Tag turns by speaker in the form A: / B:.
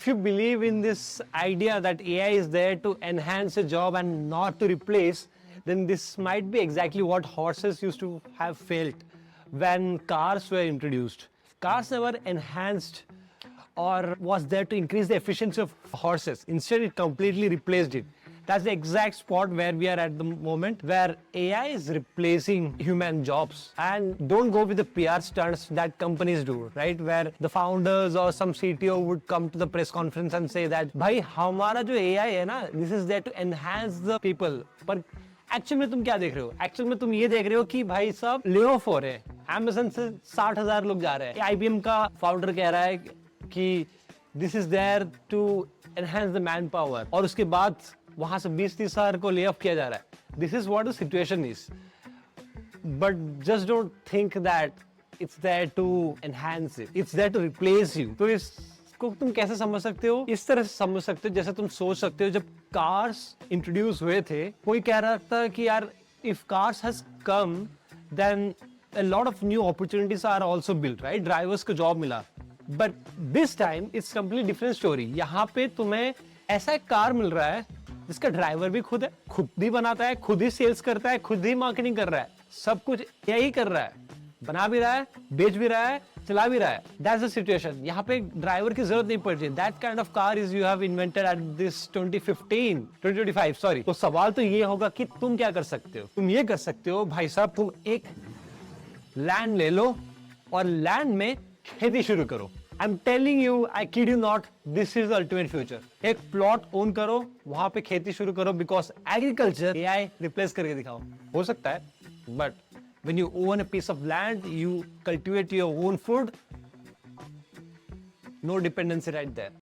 A: If you believe in this idea that AI is there to enhance a job and not to replace, then this might be exactly what horses used to have felt when cars were introduced. Cars never enhanced or was there to increase the efficiency of horses. Instead, it completely replaced it. That's the exact spot where we are at the moment, where AI is replacing human jobs. And don't go with the PR stunts that companies do, right? Where the founders or some CTO would come to the press conference and say that, भाई हमारा जो AI है ना, this is there to enhance the people. पर actual में तुम क्या देख रहे हो? एक्चुअल में तुम ये देख रहे हो कि भाई सब ले ऑफ हो रहे हैं. Amazon से 60,000 लोग जा रहे हैं. IBM का फाउंडर कह रहा है कि this is there to enhance the man power, और उसके बाद वहां से 20-30 हजार को ले ऑफ किया जा रहा है. This is what the situation is. But just don't think that it's there to enhance it, it's there to replace you. तो इसको तुम कैसे समझ सकते हो? इस तरह से समझ सकते हो जैसे तुम सोच सकते हो जब कार्स इंट्रोड्यूस हुए थे, कोई कह रहा था कि यार if cars has come then a lot of new opportunities are also built, right? Drivers को job मिला. But this time it's completely different story. यहाँ पे तुम्हें ऐसा एक कार मिल रहा है जिसका ड्राइवर भी खुद है, खुद ही बनाता है, खुद ही सेल्स करता है, खुद ही मार्केटिंग कर रहा है, सब कुछ यही कर रहा है, बना भी रहा है, बेच भी रहा है, चला भी रहा है. That's the situation. यहाँ पे ड्राइवर की जरूरत नहीं पड़ती. That kind of car is you have invented at this 2025 sorry. तो सवाल तो ये होगा कि तुम क्या कर सकते हो? तुम ये कर सकते हो भाई साहब, तुम एक लैंड ले लो और लैंड में खेती शुरू करो. I am telling you, I kid you not, this is ultimate future. एक प्लॉट ओन करो, वहां पे खेती शुरू करो, बिकॉज एग्रीकल्चर एआई रिप्लेस करके दिखाओ. हो सकता है, but when you own a piece of land, you cultivate your own food, no dependency right there.